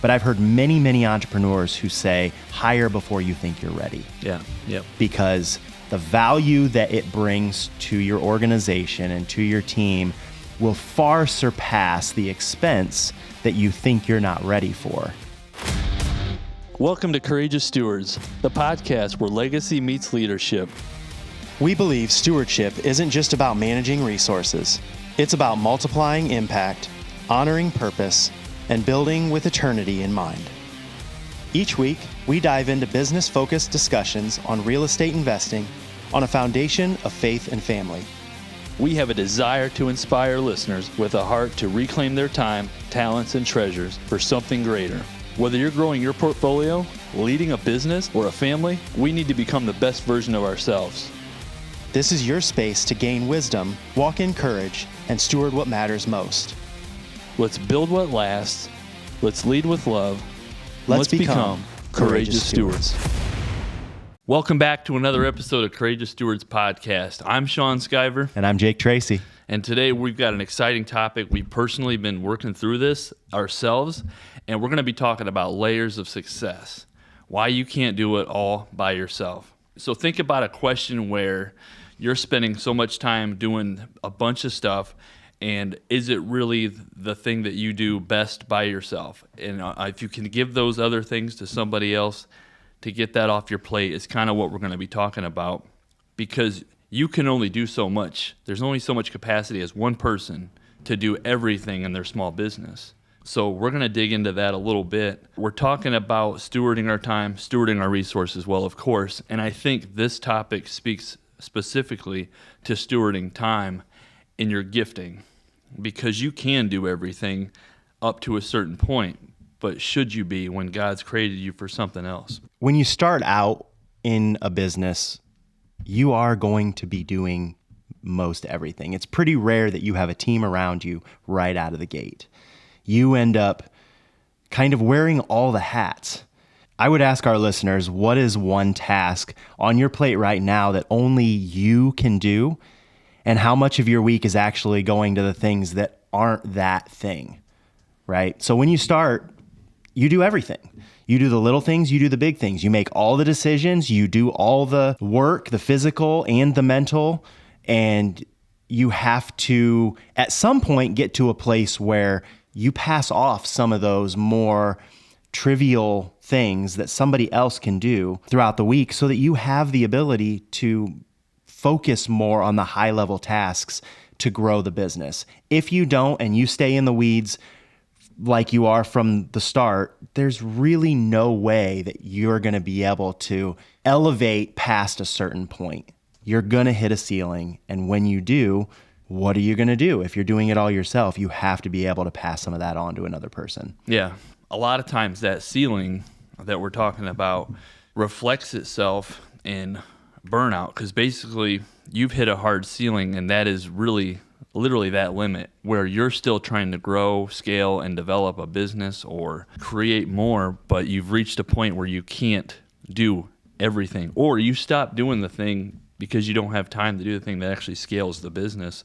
But I've heard many, many entrepreneurs who say, hire before you think you're ready. Yeah, yep. Because the value that it brings to your organization and to your team will far surpass the expense that you think you're not ready for. Welcome to Courageous Stewards, the podcast where legacy meets leadership. We believe stewardship isn't just about managing resources. It's about multiplying impact, honoring purpose, and building with eternity in mind. Each week, we dive into business-focused discussions on real estate investing on a foundation of faith and family. We have a desire to inspire listeners with a heart to reclaim their time, talents, and treasures for something greater. Whether you're growing your portfolio, leading a business, or a family, we need to become the best version of ourselves. This is your space to gain wisdom, walk in courage, and steward what matters most. Let's build what lasts. Let's lead with love. Let's become courageous stewards. Welcome back to another episode of Courageous Stewards Podcast. I'm Sean Skyver. And I'm Jake Tracy. And today we've got an exciting topic. We've personally been working through this ourselves, and we're going to be talking about layers of success, why you can't do it all by yourself. So think about a question where you're spending so much time doing a bunch of stuff, and is it really the thing that you do best by yourself? And if you can give those other things to somebody else to get that off your plate, is kind of what we're going to be talking about, because you can only do so much. There's only so much capacity as one person to do everything in their small business. So we're going to dig into that a little bit. We're talking about stewarding our time, stewarding our resources, well, of course, and I think this topic speaks specifically to stewarding time in your gifting, because you can do everything up to a certain point, but should you be when God's created you for something else? When you start out in a business, you are going to be doing most everything. It's pretty rare that you have a team around you right out of the gate. You end up kind of wearing all the hats. I would ask our listeners, what is one task on your plate right now that only you can do? And how much of your week is actually going to the things that aren't that thing, right? So when you start, you do everything. You do the little things, you do the big things. You make all the decisions, you do all the work, the physical and the mental, and you have to, at some point, get to a place where you pass off some of those more trivial things that somebody else can do throughout the week so that you have the ability to focus more on the high-level tasks to grow the business. If you don't and you stay in the weeds like you are from the start, there's really no way that you're going to be able to elevate past a certain point. You're going to hit a ceiling, and when you do, what are you going to do? If you're doing it all yourself, you have to be able to pass some of that on to another person. Yeah. A lot of times that ceiling that we're talking about reflects itself in burnout, because basically you've hit a hard ceiling, and that is really literally that limit where you're still trying to grow, scale, and develop a business or create more, but you've reached a point where you can't do everything, or you stop doing the thing because you don't have time to do the thing that actually scales the business.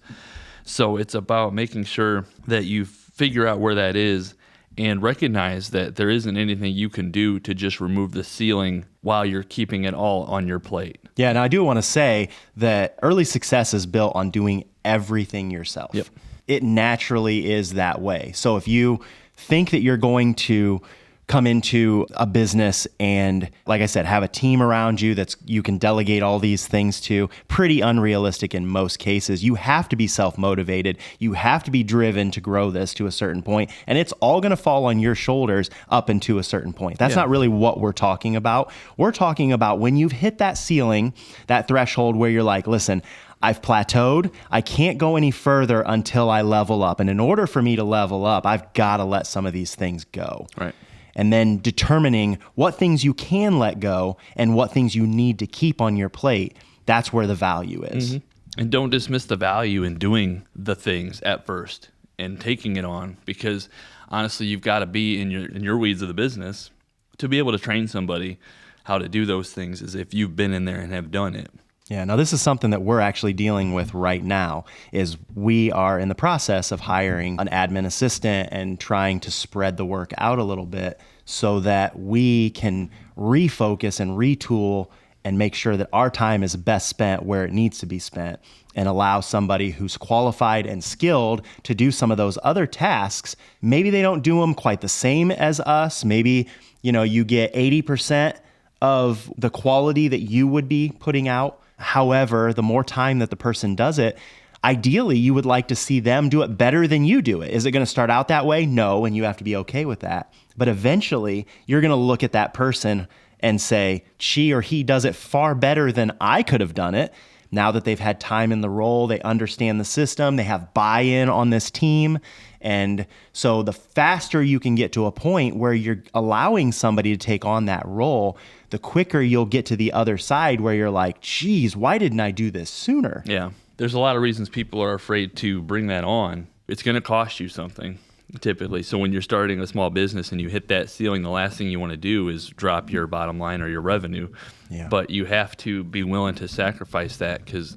So it's about making sure that you figure out where that is and recognize that there isn't anything you can do to just remove the ceiling while you're keeping it all on your plate. Yeah, and I do want to say that early success is built on doing everything yourself. Yep. It naturally is that way. So if you think that you're going to come into a business and, like I said, have a team around you that's you can delegate all these things to, pretty unrealistic in most cases. You have to be self-motivated. You have to be driven to grow this to a certain point, and it's all going to fall on your shoulders up into a certain point. That's not really what we're talking about. We're talking about when you've hit that ceiling, that threshold where you're like, listen, I've plateaued. I can't go any further until I level up. And in order for me to level up, I've got to let some of these things go. Right. And then determining what things you can let go and what things you need to keep on your plate. That's where the value is. Mm-hmm. And don't dismiss the value in doing the things at first and taking it on, because honestly, you've got to be in your weeds of the business to be able to train somebody how to do those things as if you've been in there and have done it. Yeah, now this is something that we're actually dealing with right now is we are in the process of hiring an admin assistant and trying to spread the work out a little bit so that we can refocus and retool and make sure that our time is best spent where it needs to be spent and allow somebody who's qualified and skilled to do some of those other tasks. Maybe they don't do them quite the same as us. Maybe, you get 80% of the quality that you would be putting out. However, the more time that the person does it, ideally you would like to see them do it better than you do it. Is it going to start out that way? No, and you have to be okay with that. But eventually you're going to look at that person and say, she or he does it far better than I could have done it. Now that they've had time in the role, they understand the system, they have buy-in on this team. And so the faster you can get to a point where you're allowing somebody to take on that role, the quicker you'll get to the other side where you're like, geez, why didn't I do this sooner? Yeah. There's a lot of reasons people are afraid to bring that on. It's going to cost you something, typically. So when you're starting a small business and you hit that ceiling, the last thing you want to do is drop your bottom line or your revenue. Yeah. But you have to be willing to sacrifice that, because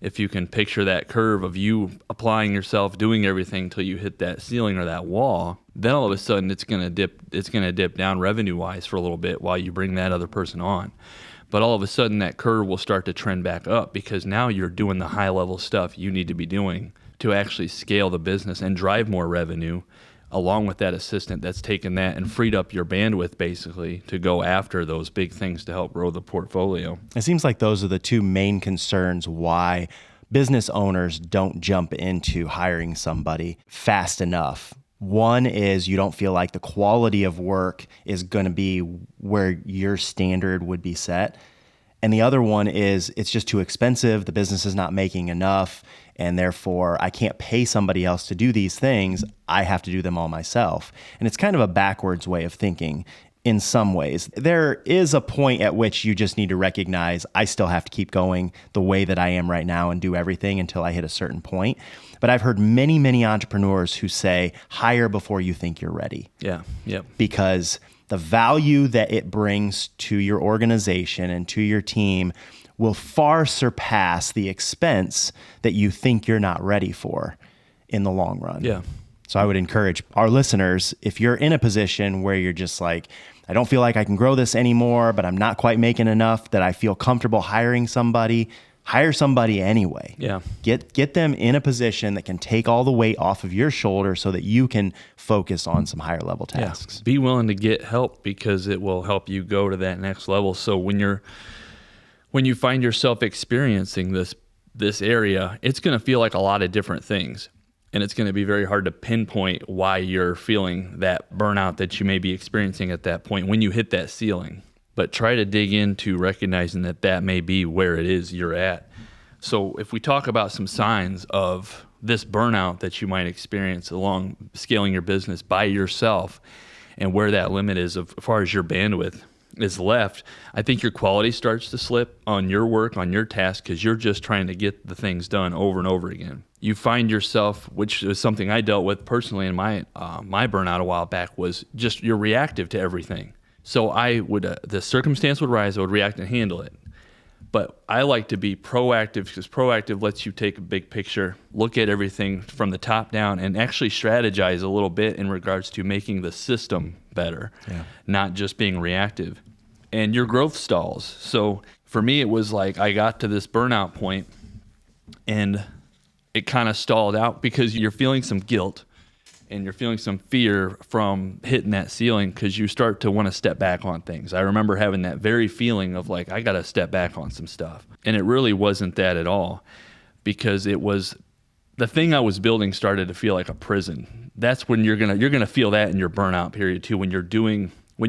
if you can picture that curve of you applying yourself, doing everything till you hit that ceiling or that wall, then all of a sudden it's going to dip down revenue-wise for a little bit while you bring that other person on. But all of a sudden that curve will start to trend back up, because now you're doing the high-level stuff you need to be doing to actually scale the business and drive more revenue, along with that assistant that's taken that and freed up your bandwidth basically to go after those big things to help grow the portfolio. It seems like those are the two main concerns why business owners don't jump into hiring somebody fast enough. One is you don't feel like the quality of work is going to be where your standard would be set. And the other one is it's just too expensive. The business is not making enough, and therefore I can't pay somebody else to do these things. I have to do them all myself. And it's kind of a backwards way of thinking in some ways. There is a point at which you just need to recognize I still have to keep going the way that I am right now and do everything until I hit a certain point. But I've heard many, many entrepreneurs who say, hire before you think you're ready. Yeah. Yep. Because the value that it brings to your organization and to your team will far surpass the expense that you think you're not ready for in the long run. Yeah. So I would encourage our listeners, if you're in a position where you're just like, I don't feel like I can grow this anymore, but I'm not quite making enough that I feel comfortable hiring somebody, hire somebody anyway. Yeah. Get them in a position that can take all the weight off of your shoulder so that you can focus on some higher level tasks. Yeah. Be willing to get help, because it will help you go to that next level. So when you find yourself experiencing this area, it's going to feel like a lot of different things. And it's going to be very hard to pinpoint why you're feeling that burnout that you may be experiencing at that point when you hit that ceiling. But try to dig into recognizing that may be where it is you're at. So if we talk about some signs of this burnout that you might experience along scaling your business by yourself, and where that limit is as far as your bandwidth is left, I think your quality starts to slip on your work, on your task, because you're just trying to get the things done over and over again. You find yourself, which is something I dealt with personally in my burnout a while back, was just you're reactive to everything. So I would, the circumstance would rise, I would react and handle it. But I like to be proactive, because proactive lets you take a big picture, look at everything from the top down, and actually strategize a little bit in regards to making the system better, not just being reactive. And your growth stalls. So for me, it was like I got to this burnout point and it kind of stalled out, because you're feeling some guilt and you're feeling some fear from hitting that ceiling, because you start to want to step back on things. I remember having that very feeling of like, I got to step back on some stuff. And it really wasn't that at all, because it was the thing I was building started to feel like a prison. That's when you're going to feel that in your burnout period too, when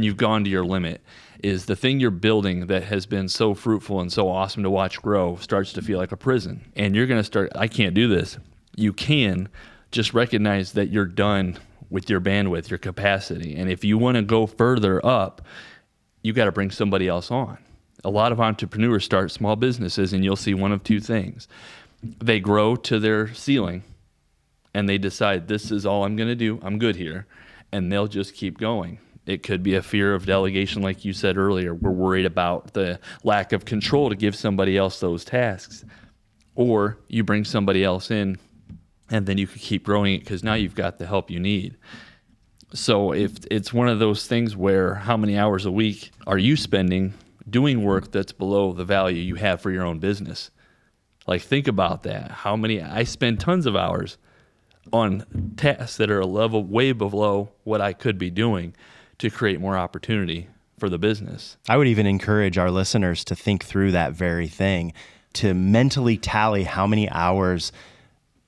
you've gone to your limit, is the thing you're building that has been so fruitful and so awesome to watch grow starts to feel like a prison. And you're going to start, I can't do this. You can just recognize that you're done with your bandwidth, your capacity. And if you want to go further up, you got to bring somebody else on. A lot of entrepreneurs start small businesses and you'll see one of two things. They grow to their ceiling and they decide, this is all I'm going to do. I'm good here. And they'll just keep going. It could be a fear of delegation, like you said earlier. We're worried about the lack of control to give somebody else those tasks. Or you bring somebody else in, and then you could keep growing it because now you've got the help you need. So if it's one of those things where how many hours a week are you spending doing work that's below the value you have for your own business? Like, think about that. I spend tons of hours on tasks that are a level way below what I could be doing to create more opportunity for the business. I would even encourage our listeners to think through that very thing, to mentally tally how many hours,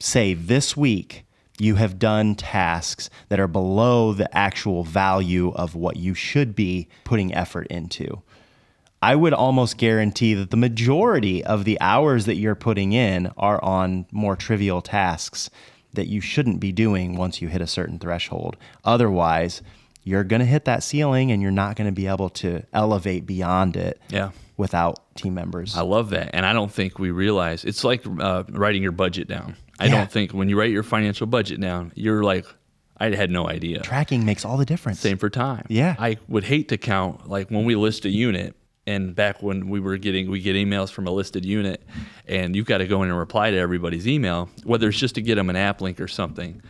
say this week, you have done tasks that are below the actual value of what you should be putting effort into. I would almost guarantee that the majority of the hours that you're putting in are on more trivial tasks that you shouldn't be doing once you hit a certain threshold. Otherwise, you're going to hit that ceiling and you're not going to be able to elevate beyond it without team members. I love that. And I don't think we realize, it's like writing your budget down. I don't think when you write your financial budget down, you're like, I had no idea. Tracking makes all the difference. Same for time. Yeah. I would hate to count, like when we list a unit, and back when we get emails from a listed unit, and you've got to go in and reply to everybody's email, whether it's just to get them an app link or something.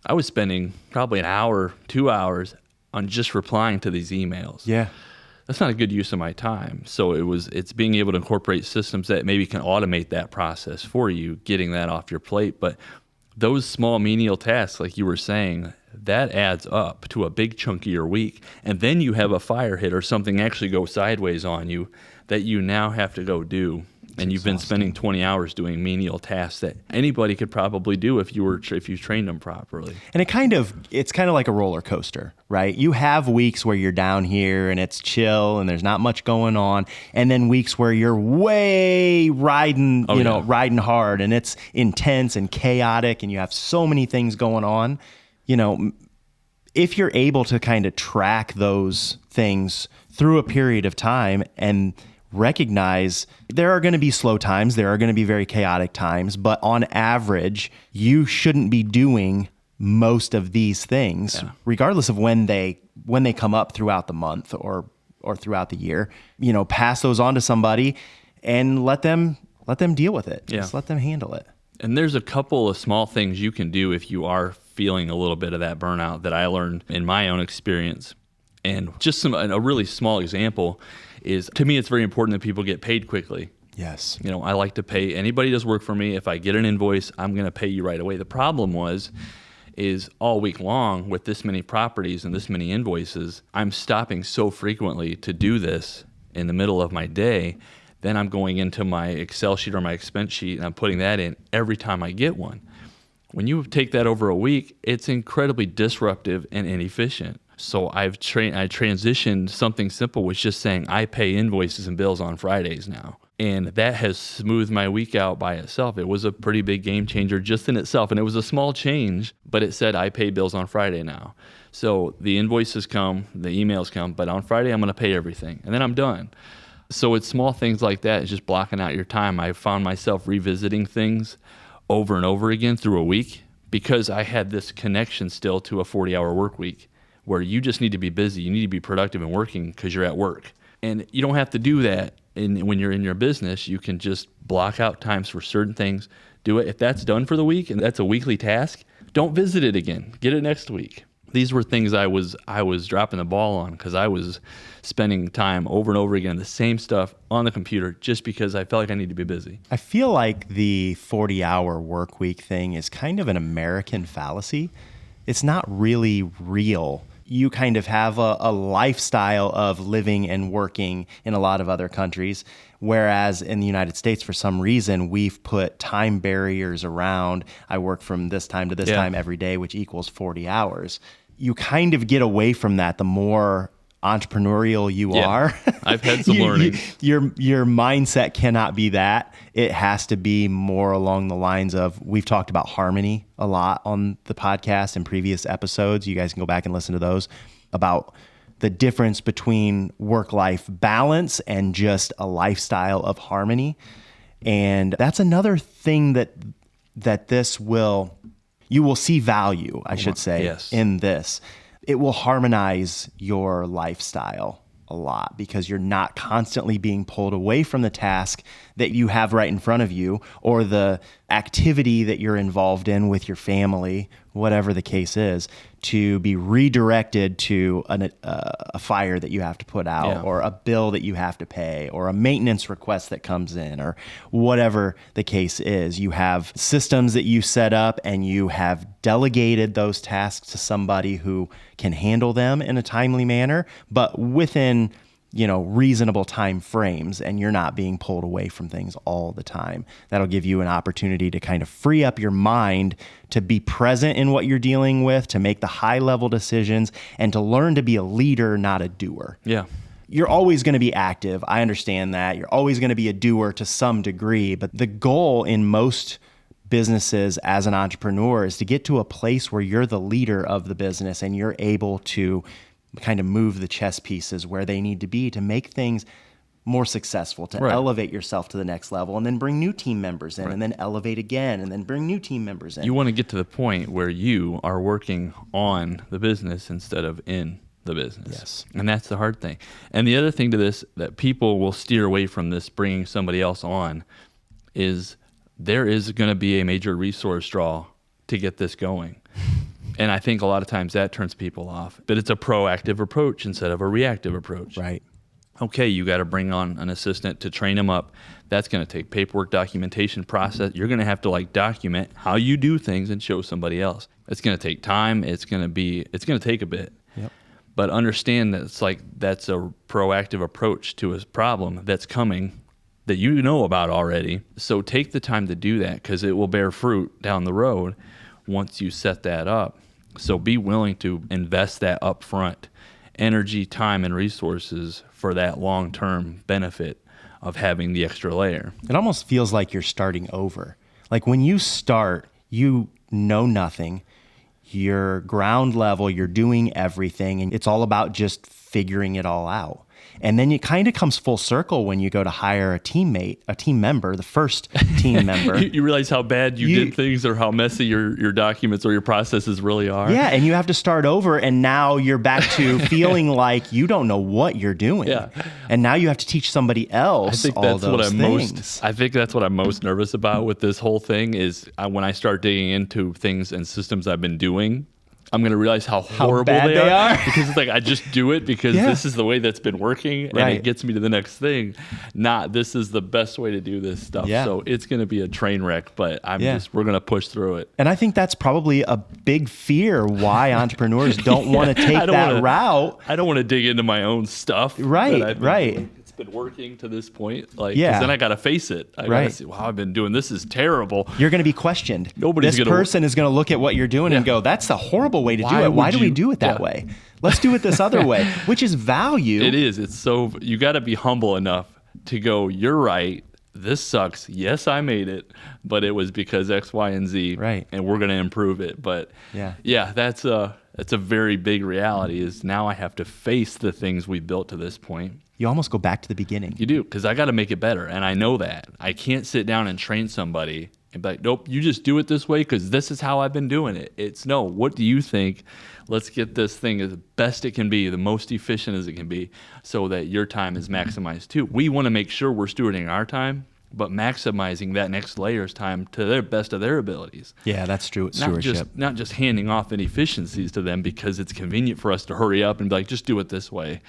I was spending probably an hour, 2 hours on just replying to these emails. Yeah. That's not a good use of my time. So it's being able to incorporate systems that maybe can automate that process for you, getting that off your plate. But those small menial tasks, like you were saying, that adds up to a big chunk of your week. And then you have a fire hit or something actually go sideways on you that you now have to go do. And you've been spending 20 hours doing menial tasks that anybody could probably do if you trained them properly. And it's kind of like a roller coaster, right? You have weeks where you're down here and it's chill and there's not much going on, and then weeks where you're way riding hard and it's intense and chaotic and you have so many things going on. If you're able to kind of track those things through a period of time and recognize there are going to be slow times, there are going to be very chaotic times, but on average, you shouldn't be doing most of these things, regardless of when they come up throughout the month or throughout the year. Pass those on to somebody and let them deal with it. Just let them handle it. And there's a couple of small things you can do if you are feeling a little bit of that burnout that I learned in my own experience. And just a really small example is, to me, it's very important that people get paid quickly. Yes. I like to pay anybody who does work for me. If I get an invoice, I'm going to pay you right away. The problem is all week long with this many properties and this many invoices, I'm stopping so frequently to do this in the middle of my day. Then I'm going into my Excel sheet or my expense sheet and I'm putting that in every time I get one. When you take that over a week, it's incredibly disruptive and inefficient. So I transitioned something simple, which just saying I pay invoices and bills on Fridays now. And that has smoothed my week out by itself. It was a pretty big game changer just in itself. And it was a small change, but it said I pay bills on Friday now. So the invoices come, the emails come, but on Friday I'm going to pay everything. And then I'm done. So it's small things like that. It's just blocking out your time. I found myself revisiting things over and over again through a week because I had this connection still to a 40-hour work week where you just need to be busy. You need to be productive and working because you're at work. And you don't have to do that when you're in your business. You can just block out times for certain things. Do it. If that's done for the week and that's a weekly task, don't visit it again. Get it next week. These were things I was dropping the ball on because I was spending time over and over again, the same stuff on the computer just because I felt like I need to be busy. I feel like the 40-hour work week thing is kind of an American fallacy. It's not really real. You kind of have a lifestyle of living and working in a lot of other countries, whereas in the United States, for some reason, we've put time barriers around. I work from this time to this time every day, which equals 40 hours. You kind of get away from that the more entrepreneurial you are. I've had some learning. Your mindset cannot be that. It has to be more along the lines of, we've talked about harmony a lot on the podcast in previous episodes. You guys can go back and listen to those, about the difference between work-life balance and just a lifestyle of harmony. And that's another thing that you will see value, I should say, in this. it will harmonize your lifestyle a lot because you're not constantly being pulled away from the task that you have right in front of you or the activity that you're involved in with your family, whatever the case is, to be redirected to a fire that you have to put out or a bill that you have to pay or a maintenance request that comes in or whatever the case is. You have systems that you set up and you have delegated those tasks to somebody who can handle them in a timely manner, but within reasonable time frames, and you're not being pulled away from things all the time. That'll give you an opportunity to kind of free up your mind to be present in what you're dealing with, to make the high level decisions, and to learn to be a leader, not a doer. Yeah. You're always going to be active. I understand that. You're always going to be a doer to some degree, but the goal in most businesses as an entrepreneur is to get to a place where you're the leader of the business and you're able to kind of move the chess pieces where they need to be to make things more successful, to elevate yourself to the next level, and then bring new team members in, and then elevate again, and then bring new team members in. You want to get to the point where you are working on the business instead of in the business. Yes. And that's the hard thing. And the other thing to this that people will steer away from this bringing somebody else on is there is going to be a major resource draw to get this going. And I think a lot of times that turns people off. But it's a proactive approach instead of a reactive approach. Right. Okay, you got to bring on an assistant to train them up. That's going to take paperwork, documentation process. You're going to have to document how you do things and show somebody else. It's going to take time. It's going to take a bit. Yep. But understand that that's a proactive approach to a problem that's coming that you know about already. So take the time to do that because it will bear fruit down the road once you set that up. So be willing to invest that upfront energy, time, and resources for that long-term benefit of having the extra layer. It almost feels like you're starting over. Like when you start, you know nothing. You're ground level, you're doing everything, and it's all about just figuring it all out. And then it kind of comes full circle when you go to hire a team member, the first team member. You realize how bad you did things or how messy your documents or your processes really are. Yeah, and you have to start over, and now you're back to feeling like you don't know what you're doing. Yeah. And now you have to teach somebody else all those things. I think that's what I'm most nervous about with this whole thing is when I start digging into things and systems I've been doing, I'm going to realize how horrible bad they are. Because it's I just do it because this is the way that's been working and it gets me to the next thing. Not this is the best way to do this stuff. Yeah. So it's going to be a train wreck, but we're going to push through it. And I think that's probably a big fear why entrepreneurs don't want to take that route. I don't want to dig into my own stuff. Right. Been working to this point, 'cause then I got to face it. I got to see, wow, I've been doing this is terrible. You're going to be questioned. This person is going to look at what you're doing and go, "That's the horrible way to do it. Why do we do it that way? Let's do it this other way," which is value. It is. It's so you got to be humble enough to go, "You're right. This sucks. Yes, I made it, but it was because X, Y, and Z, right? And we're going to improve it." But that's a very big reality. Is now I have to face the things we built to this point. You almost go back to the beginning. You do, because I got to make it better, and I know that. I can't sit down and train somebody and be like, nope, you just do it this way because this is how I've been doing it. It's no, what do you think? Let's get this thing as best it can be, the most efficient as it can be, so that your time is maximized too. We want to make sure we're stewarding our time, but maximizing that next layer's time to their best of their abilities. Yeah, that's true. Stewardship. Not just handing off inefficiencies to them because it's convenient for us to hurry up and be like, just do it this way.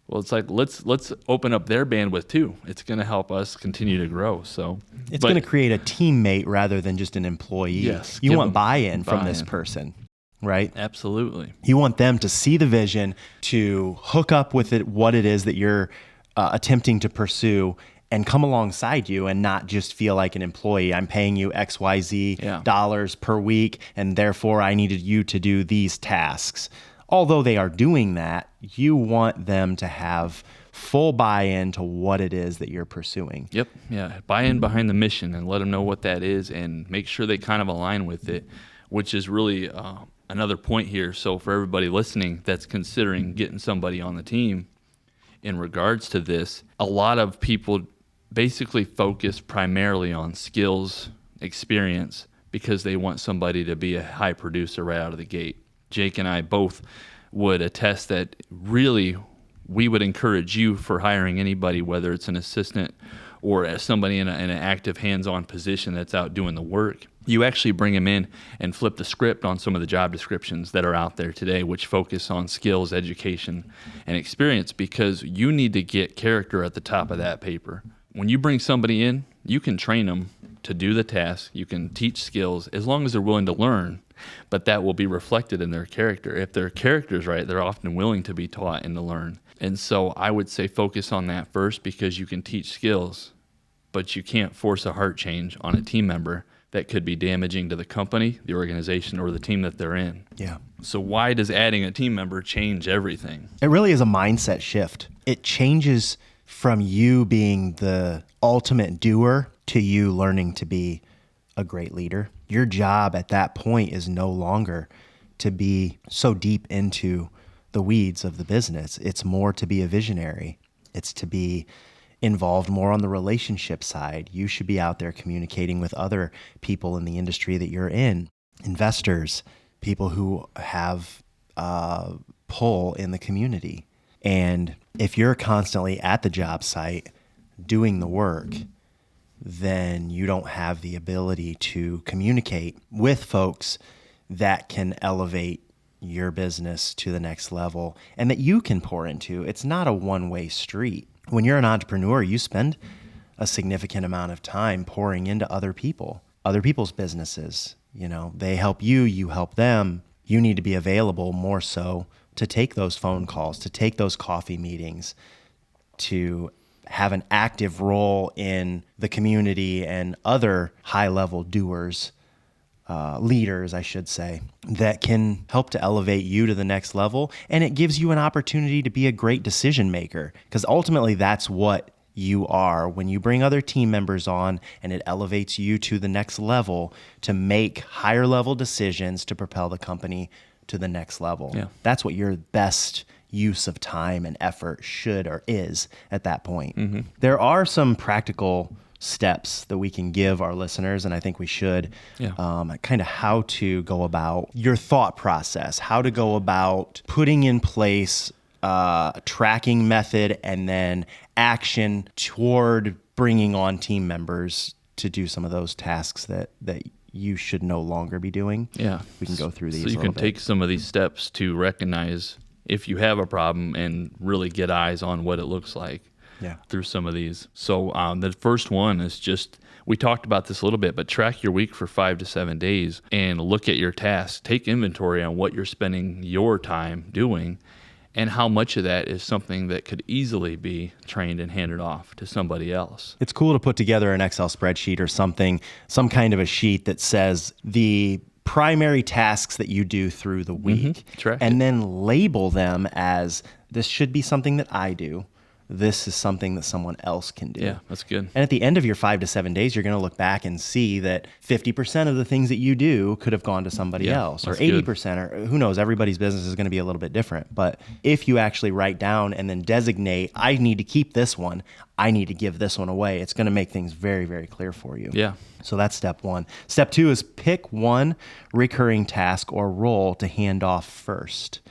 Well, it's let's open up their bandwidth too. It's going to help us continue to grow. So it's going to create a teammate rather than just an employee. Yes, you want buy-in from this person, right? Absolutely. You want them to see the vision, to hook up with it, what it is that you're attempting to pursue, and come alongside you and not just feel like an employee. I'm paying you XYZ dollars per week, and therefore I needed you to do these tasks. Although they are doing that, you want them to have full buy-in to what it is that you're pursuing. Yep. Yeah. Buy-in behind the mission and let them know what that is and make sure they kind of align with it, which is really another point here. So for everybody listening that's considering getting somebody on the team in regards to this, a lot of people basically focus primarily on skills, experience, because they want somebody to be a high producer right out of the gate. Jake and I both would attest that really we would encourage you for hiring anybody, whether it's an assistant or somebody in an active hands-on position that's out doing the work. You actually bring them in and flip the script on some of the job descriptions that are out there today, which focus on skills, education, and experience, because you need to get character at the top of that paper. When you bring somebody in, you can train them to do the task. You can teach skills as long as they're willing to learn, but that will be reflected in their character. If their character's right, they're often willing to be taught and to learn. And so I would say focus on that first, because you can teach skills, but you can't force a heart change on a team member that could be damaging to the company, the organization, or the team that they're in. Yeah. So why does adding a team member change everything? It really is a mindset shift. It changes from you being the ultimate doer to you learning to be a great leader. Your job at that point is no longer to be so deep into the weeds of the business. It's more to be a visionary. It's to be involved more on the relationship side. You should be out there communicating with other people in the industry that you're in, investors, people who have pull in the community. And if you're constantly at the job site doing the work, then you don't have the ability to communicate with folks that can elevate your business to the next level and that you can pour into. It's not a one-way street. When you're an entrepreneur, you spend a significant amount of time pouring into other people, other people's businesses. You know, they help you, you help them. You need to be available more so to take those phone calls, to take those coffee meetings, to have an active role in the community and other high-level doers, leaders, I should say, that can help to elevate you to the next level. And it gives you an opportunity to be a great decision maker, because ultimately that's what you are when you bring other team members on, and it elevates you to the next level to make higher level decisions to propel the company to the next level. Yeah. That's what your best use of time and effort should or is at that point. Mm-hmm. There are some practical steps that we can give our listeners, and I think we should, kind of how to go about your thought process, how to go about putting in place a tracking method and then action toward bringing on team members to do some of those tasks that you should no longer be doing. Yeah. We can go through these So you can take some of these steps to recognize if you have a problem and really get eyes on what it looks like. Yeah. Through some of these. So the first one is just, we talked about this a little bit, but track your week for 5 to 7 days and look at your tasks. Take inventory on what you're spending your time doing and how much of that is something that could easily be trained and handed off to somebody else. It's cool to put together an Excel spreadsheet or something, some kind of a sheet that says the primary tasks that you do through the week, and then label them as, this should be something that I do. This is something that someone else can do. Yeah, that's good. And at the end of your 5 to 7 days, you're going to look back and see that 50% of the things that you do could have gone to somebody else, or 80%, or who knows, everybody's business is going to be a little bit different. But if you actually write down and then designate, I need to keep this one, I need to give this one away, it's going to make things very, very clear for you. Yeah. So that's step one. Step two is pick one recurring task or role to hand off first.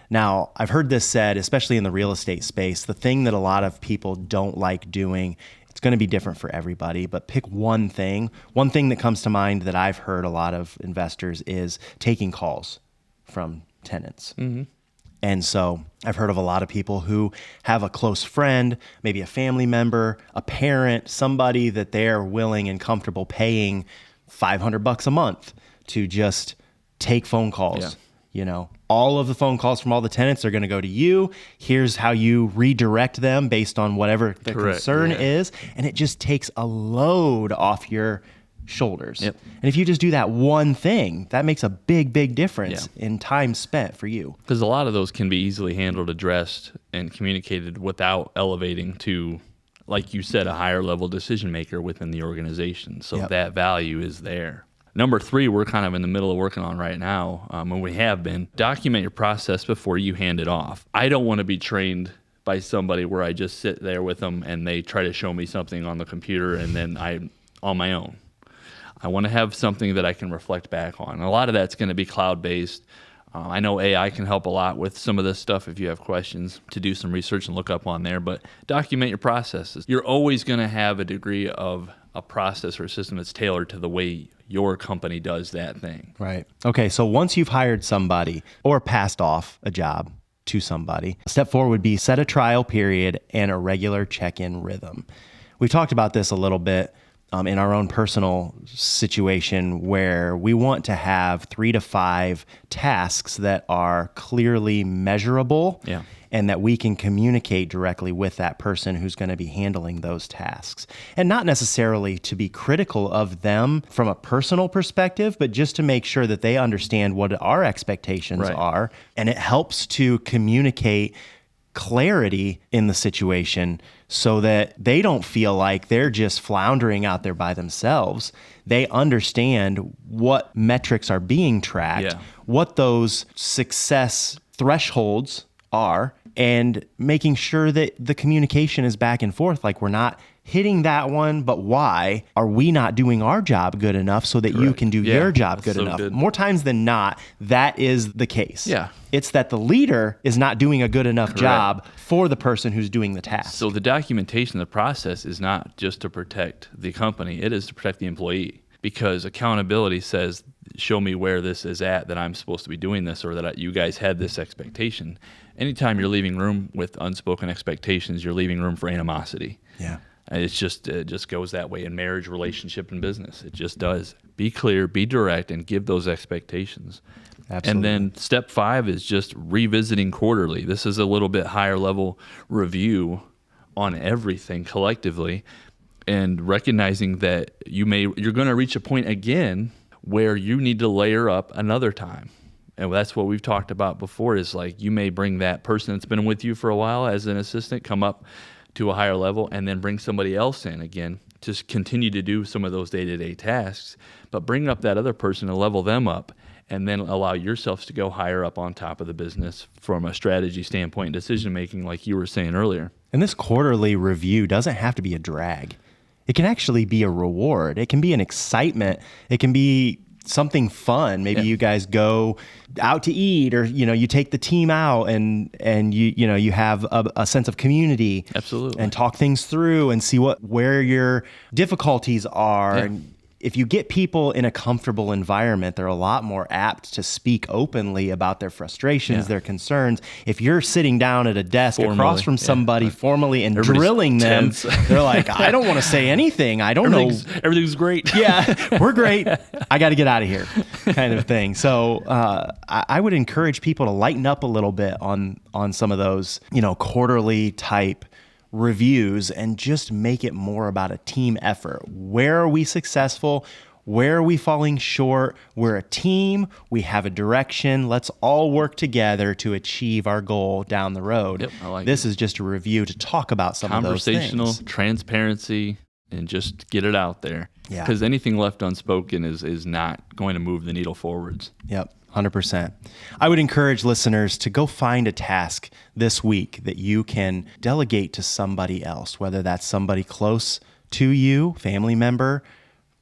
Now, I've heard this said, especially in the real estate space, the thing that a lot of people don't like doing, it's going to be different for everybody, but pick one thing. One thing that comes to mind that I've heard a lot of investors is taking calls from tenants. Mm-hmm. And so I've heard of a lot of people who have a close friend, maybe a family member, a parent, somebody that they're willing and comfortable paying $500 a month to just take phone calls. Yeah. You know, all of the phone calls from all the tenants are going to go to you. Here's how you redirect them based on whatever the concern is. And it just takes a load off your shoulders. Yep. And if you just do that one thing, that makes a big, big difference in time spent for you. Because a lot of those can be easily handled, addressed, and communicated without elevating to, like you said, a higher level decision maker within the organization. So that value is there. Number 3, we're kind of in the middle of working on right now, and we have been. Document your process before you hand it off. I don't want to be trained by somebody where I just sit there with them and they try to show me something on the computer and then I'm on my own. I want to have something that I can reflect back on. A lot of that's going to be cloud-based. I know AI can help a lot with some of this stuff if you have questions to do some research and look up on there, but document your processes. You're always going to have a degree of a process or a system that's tailored to the way your company does that thing. Right. Okay, so once you've hired somebody or passed off a job to somebody, step 4 would be set a trial period and a regular check-in rhythm. We've talked about this a little bit in our own personal situation where we want to have 3 to 5 tasks that are clearly measurable and that we can communicate directly with that person who's going to be handling those tasks. And not necessarily to be critical of them from a personal perspective, but just to make sure that they understand what our expectations are. And it helps to communicate clarity in the situation so that they don't feel like they're just floundering out there by themselves. They understand what metrics are being tracked, what those success thresholds are, and making sure that the communication is back and forth. Like, we're not hitting that one, but why are we not doing our job good enough so that you can do your job good enough? More times than not, that is the case. It's that the leader is not doing a good enough job for the person who's doing the task. So the documentation, the process is not just to protect the company, it is to protect the employee, because accountability says, show me where this is at, that I'm supposed to be doing this, or that you guys had this expectation. Anytime you're leaving room with unspoken expectations, you're leaving room for animosity. It just goes that way in marriage, relationship, and business. It just does. Be clear, be direct, and give those expectations. Absolutely. And then step 5 is just revisiting quarterly. This is a little bit higher level review on everything collectively, and recognizing that you're going to reach a point again where you need to layer up another time. And that's what we've talked about before, is like, you may bring that person that's been with you for a while as an assistant, come up to a higher level, and then bring somebody else in again to continue to do some of those day-to-day tasks, but bring up that other person and level them up, and then allow yourselves to go higher up on top of the business from a strategy standpoint, decision-making, like you were saying earlier. And this quarterly review doesn't have to be a drag. It can actually be a reward. It can be an excitement. It can be something fun. Maybe you guys go out to eat, or you take the team out and you have a sense of community. Absolutely. And talk things through and see where your difficulties are. And if you get people in a comfortable environment, they're a lot more apt to speak openly about their frustrations, their concerns. If you're sitting down at a desk across from somebody formally and drilling them, they're like, I don't want to say anything. I don't know. Everything's great. We're great. I got to get out of here, kind of thing. So I would encourage people to lighten up a little bit on some of those, quarterly type reviews, and just make it more about a team effort. Where are we successful? Where are we falling short? We're a team. We have a direction. Let's all work together to achieve our goal down the road. This is just a review to talk about some of those things. Conversational, transparency, and just get it out there. Because anything left unspoken is not going to move the needle forwards. 100%. I would encourage listeners to go find a task this week that you can delegate to somebody else, whether that's somebody close to you, family member,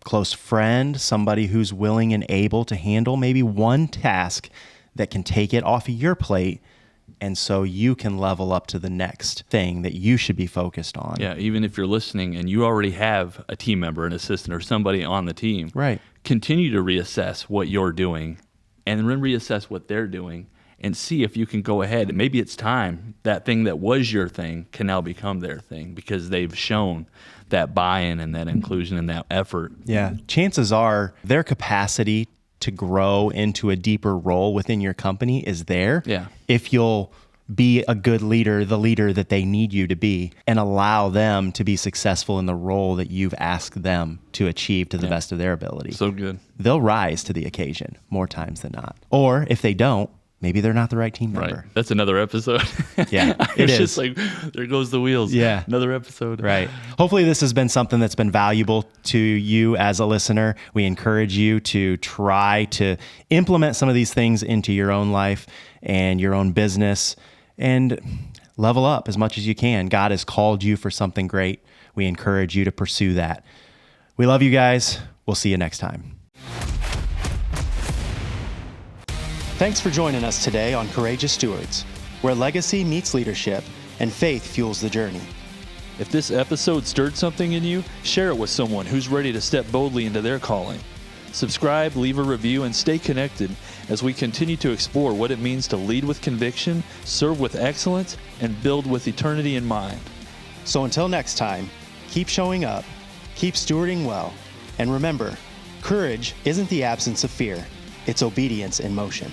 close friend, somebody who's willing and able to handle maybe one task that can take it off of your plate, and so you can level up to the next thing that you should be focused on. Even if you're listening and you already have a team member, an assistant, or somebody on the team, continue to reassess what you're doing, and then reassess what they're doing, and see if you can go ahead. Maybe it's time that thing that was your thing can now become their thing, because they've shown that buy-in and that inclusion and that effort. Chances are their capacity to grow into a deeper role within your company is there. If you'll be a good leader, the leader that they need you to be, and allow them to be successful in the role that you've asked them to achieve to the best of their ability. So good. They'll rise to the occasion more times than not. Or if they don't, maybe they're not the right team member. That's another episode. It is. Just like, there goes the wheels. Another episode. Hopefully this has been something that's been valuable to you as a listener. We encourage you to try to implement some of these things into your own life and your own business, and level up as much as you can. God has called you for something great. We encourage you to pursue that. We love you guys. We'll see you next time. Thanks for joining us today on Courageous Stewards, where legacy meets leadership and faith fuels the journey. If this episode stirred something in you, share it with someone who's ready to step boldly into their calling. Subscribe, leave a review, and stay connected as we continue to explore what it means to lead with conviction, serve with excellence, and build with eternity in mind. So until next time, keep showing up, keep stewarding well, and remember, courage isn't the absence of fear, it's obedience in motion.